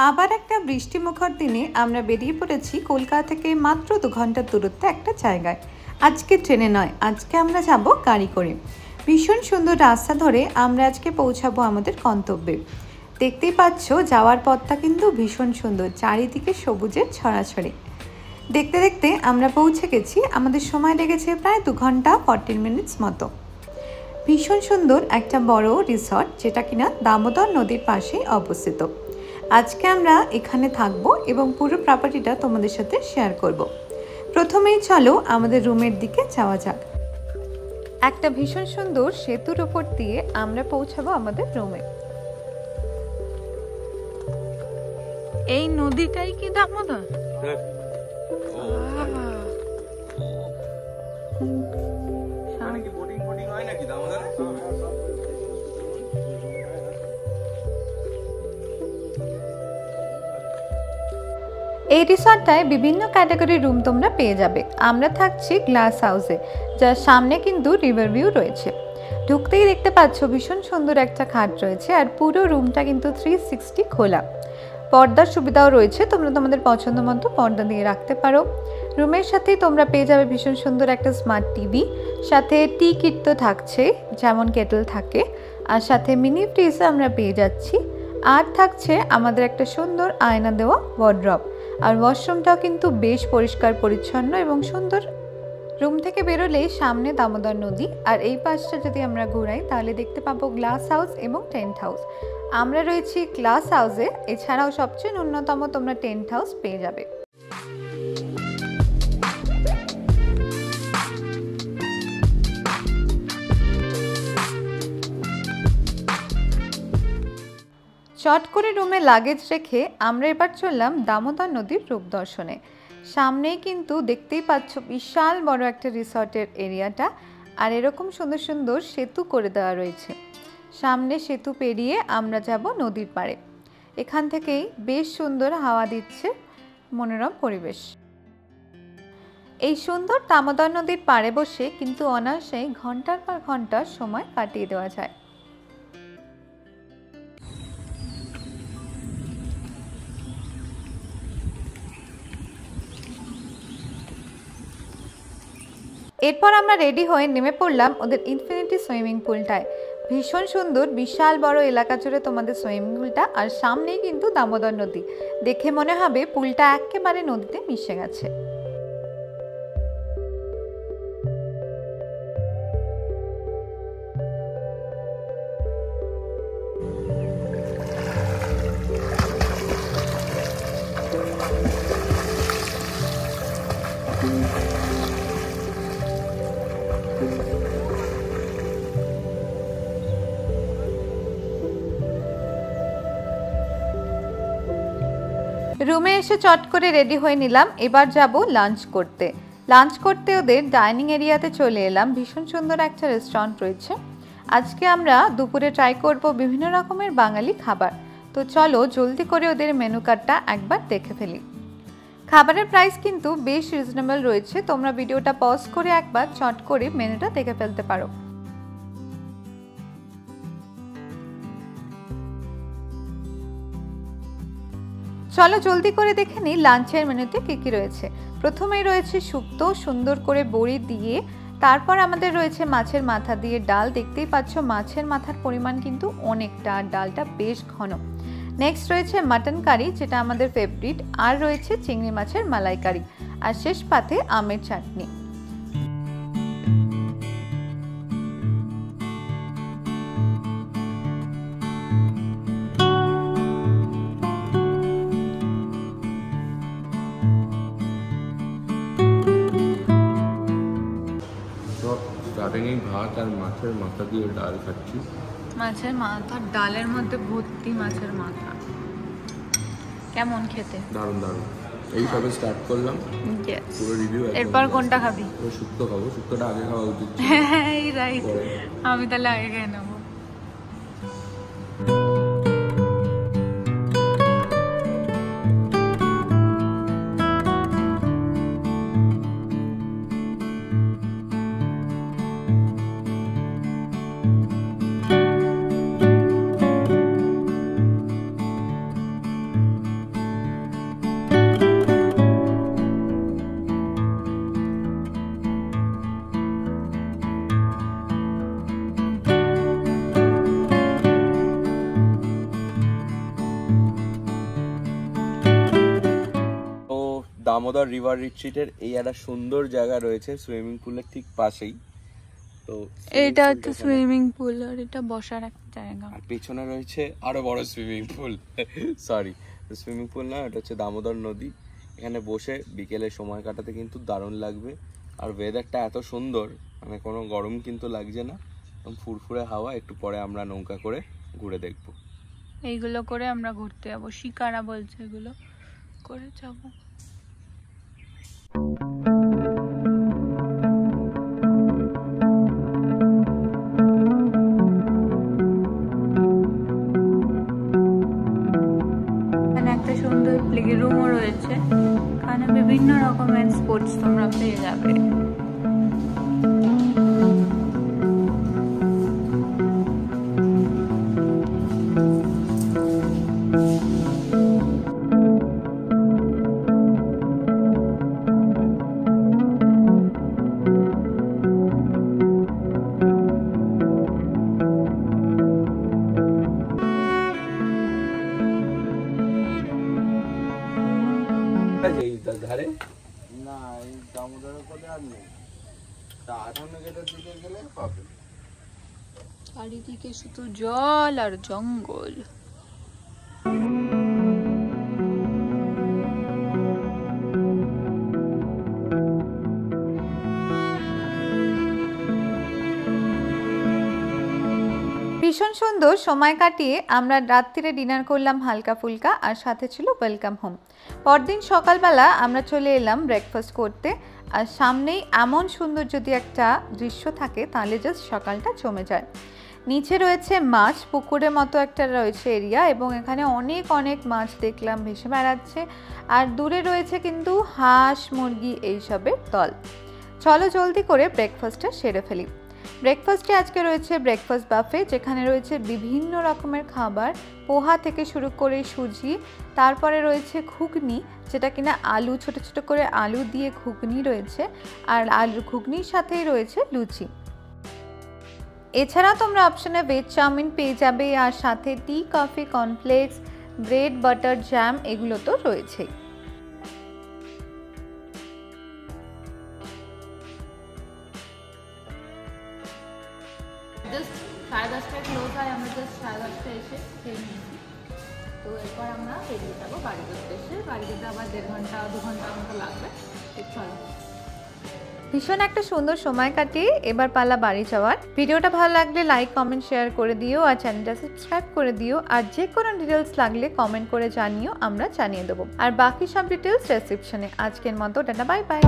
আবার একটা বৃষ্টিমুখর দিনে আমরা বেরিয়ে পড়েছি কলকাতা থেকে মাত্র 2 ঘন্টার দূরত্বে একটা জায়গায়। আজকে ট্রেনে নয়, আজকে আমরা যাব গাড়ি করে। ভীষণ সুন্দর রাস্তা ধরে আমরা আজকে পৌঁছাবো আমাদের গন্তব্যে। দেখতেই পাচ্ছ যাওয়ার পথটা কিন্তু ভীষণ সুন্দর, চারিদিকে সবুজের ছড়াছড়ি। দেখতে দেখতে আমরা পৌঁছে গেছি। আমাদের সময় লেগেছে প্রায় 2 ঘন্টা 14 মিনিটস মতো। ভীষণ সুন্দর একটা বড় রিসর্ট, যেটা কিনা দামোদর নদীর পাশেই অবস্থিত। আজকে আমরা এখানে থাকব এবং পুরো প্রপার্টিটা তোমাদের সাথে শেয়ার করব। প্রথমেই চলো আমাদের রুমের দিকে যাওয়া যাক। একটা ভীষণ সুন্দর সেতুর উপর দিয়ে আমরা পৌঁছাবো আমাদের রুমে। এই নদীটাই কি দামোদর? এই রিসর্টটায় বিভিন্ন ক্যাটাগরির রুম তোমরা পেয়ে যাবে। আমরা থাকছি গ্লাস হাউসে, যার সামনে কিন্তু রিভার ভিউ রয়েছে। ঢুকতেই দেখতে পাচ্ছ ভীষণ সুন্দর একটা খাট রয়েছে, আর পুরো রুমটা কিন্তু 360 খোলা। পর্দার সুবিধাও রয়েছে, তোমরা তোমাদের পছন্দ মতো পর্দা দিয়ে রাখতে পারো। রুমের সাথেই তোমরা পেয়ে যাবে ভীষণ সুন্দর একটা স্মার্ট টিভি, সাথে টি কিট তো থাকছে, যেমন কেটল থাকে, আর সাথে মিনি ফ্রিজ আমরা পেয়ে যাচ্ছি। আর থাকছে আমাদের একটা সুন্দর আয়না দেওয়া ওয়ার্ড্রপ, আর ওয়াশরুমটাও কিন্তু বেশ পরিষ্কার পরিচ্ছন্ন এবং সুন্দর। রুম থেকে বেরোলেই সামনে দামোদর নদী, আর এই পাশটা যদি আমরা ঘুরাই তাহলে দেখতে পাবো গ্লাস হাউস এবং টেন্ট হাউস। আমরা রয়েছি গ্লাস হাউসে, এছাড়াও সবচেয়ে ন্যূনতম তোমরা টেন্ট হাউস পেয়ে যাবে। চট করে রুমে লাগেজ রেখে আমরা এবার চললাম দামোদর নদীর রূপ দর্শনে। সামনেই কিন্তু দেখতেই পাচ্ছ বিশাল বড় একটা রিসর্টের এরিয়াটা, আর এরকম সুন্দর সুন্দর সেতু করে দেওয়া রয়েছে। সামনে সেতু পেরিয়ে আমরা যাব নদীর পাড়ে। এখান থেকেই বেশ সুন্দর হাওয়া দিচ্ছে, মনোরম পরিবেশ। এই সুন্দর দামোদর নদীর পাড়ে বসে কিন্তু অনায়াসেই ঘন্টার পর ঘন্টা সময় কাটিয়ে দেওয়া যায়। এরপর আমরা রেডি হয়ে নেমে পড়লাম ওদের ইনফিনিটি সুইমিং পুলটায়। ভীষণ সুন্দর, বিশাল বড় এলাকা জুড়ে তোমাদের সুইমিং পুলটা, আর সামনেই কিন্তু দামোদর নদী। দেখে মনে হবে পুলটা একেবারে নদীতে মিশে গেছে। রুমে এসে চট করে রেডি হয়ে নিলাম। এবার যাব লাঞ্চ করতে। লাঞ্চ করতে ওদের ডাইনিং এরিয়াতে চলে এলাম। ভীষণ সুন্দর একটা রেস্টুরেন্ট রয়েছে। আজকে আমরা দুপুরে ট্রাই করব বিভিন্ন রকমের বাঙালি খাবার। তো চলো জলদি করে ওদের মেনু কার্ডটা একবার দেখে ফেলি। খাবারের প্রাইস কিন্তু বেশ রিজনেবল রয়েছে। তোমরা ভিডিওটা পজ করে একবার চট করে মেনুটা দেখে ফেলতে পারো। চলো জলদি করে দেখে নিই লাঞ্চের মেনুতে কী কী রয়েছে। প্রথমেই রয়েছে শুক্তো, সুন্দর করে বড়ি দিয়ে। তারপর আমাদের রয়েছে মাছের মাথা দিয়ে ডাল। দেখতেই পাচ্ছ মাছের মাথার পরিমাণ কিন্তু অনেকটা, আর ডালটা বেশ ঘন। নেক্সট রয়েছে মাটন কারি, যেটা আমাদের ফেভারিট। আর রয়েছে চিংড়ি মাছের মালাইকারি, আর শেষ পাতে আমের চাটনি। ভাত আর মাছের মাথা দিয়ে ডাল খাচ্ছি। মাছের মাথা, ডালের মধ্যে ভর্তি মাছের মাথা। কেমন খেতে? দারুণ দারুণ। এই সবে স্টার্ট করলাম, পুরো রিভিউ। এরপর কোনটা খাবি? শুক্তো খাবো। শুক্তোটা আগে খাওয়া উচিত। হ্যাঁ রাইট, আমি তাহলে আগে খেয়ে নেবো। দামোদর রিভার রিট্রিটের এই একটা সুন্দর জায়গা রয়েছে সুইমিং পুলের ঠিক পাশেই। তো এটা হচ্ছে সুইমিং পুল আর এটা বসার একটা জায়গা, আর পেছনে রয়েছে আরো বড় swimming pool. Sorry, swimming pool না, এটা হচ্ছে দামোদর নদী। এখানে বসে বিকেলে সময় কাটাতে কিন্তু দারুণ লাগবে। আর ওয়েদারটা এত সুন্দর, মানে কোনো গরম কিন্তু লাগছে না, ফুরফুরে হাওয়া। একটু পরে আমরা নৌকা করে ঘুরে দেখবো। এইগুলো করে আমরা ঘুরতে যাবো, শিকারা বলছে, এগুলো করে যাবো। এখানে একটা সুন্দর প্লে রুমও রয়েছে, এখানে বিভিন্ন রকমের স্পোর্টস তোমরা পেয়ে যাবে। ধারে না, এই দামোদরের কোলে আর নেই, তা 58 গেটের দিকে গেলে পাবে। চারিদিকে শুধু জল আর জঙ্গল। ভীষণ সুন্দর সময় কাটিয়ে আমরা রাত্রিরে ডিনার করলাম হালকা ফুলকা, আর সাথে ছিল ওয়েলকাম হোম। পরদিন সকালবেলা আমরা চলে এলাম ব্রেকফাস্ট করতে, আর সামনেই এমন সুন্দর যদি একটা দৃশ্য থাকে তাহলে জাস্ট সকালটা জমে যায়। নিচে রয়েছে মাছ, পুকুরের মতো একটা রয়েছে এরিয়া, এবং এখানে অনেক অনেক মাছ দেখলাম ভেসে বেড়াচ্ছে, আর দূরে রয়েছে কিন্তু হাঁস মুরগি এইসবের দল। চলো জলদি করে ব্রেকফাস্টটা সেরে ফেলি। ব্রেকফাস্টে আজকে রয়েছে ব্রেকফাস্ট বাফে, যেখানে রয়েছে বিভিন্ন রকমের খাবার, পোহা থেকে শুরু করে সুজি, তারপরে রয়েছে ঘুগনি, যেটা কিনা আলু ছোট ছোট করে আলু দিয়ে ঘুগনি রয়েছে, আর আলুর ঘুগনির সাথেই রয়েছে লুচি। এছাড়া তোমরা অপশনে ভেজ চাউমিন পেয়ে যাবে, আর সাথে tea, coffee, cornflakes, bread, butter, jam এগুলো তো রয়েছেই। জাস্ট 10:30টায় ক্লোজ হয়, আমরা জাস্ট 10:30টায় এসে খেয়ে নিয়েছি। তো এরপর আমরা বেরিয়ে যাবো বাড়ির উদ্দেশ্যে। বাড়ি যেতে আবার 1.5 ঘন্টা 2 ঘন্টার মতো লাগবে। চলো। ভীষণ একটা সুন্দর সময় কাটিয়ে এবার পালা বাড়ি যাওয়ার। ভিডিওটা ভালো লাগলে লাইক, কমেন্ট, শেয়ার করে দিও, আর চ্যানেলটা সাবস্ক্রাইব করে দিও। আর যে কোনো ডিটেলস লাগলে কমেন্ট করে জানিও, আমরা জানিয়ে দেবো। আর বাকি সব ডিটেলস ডেসক্রিপশনে। আজকের মতো টাটা, বাই বাই।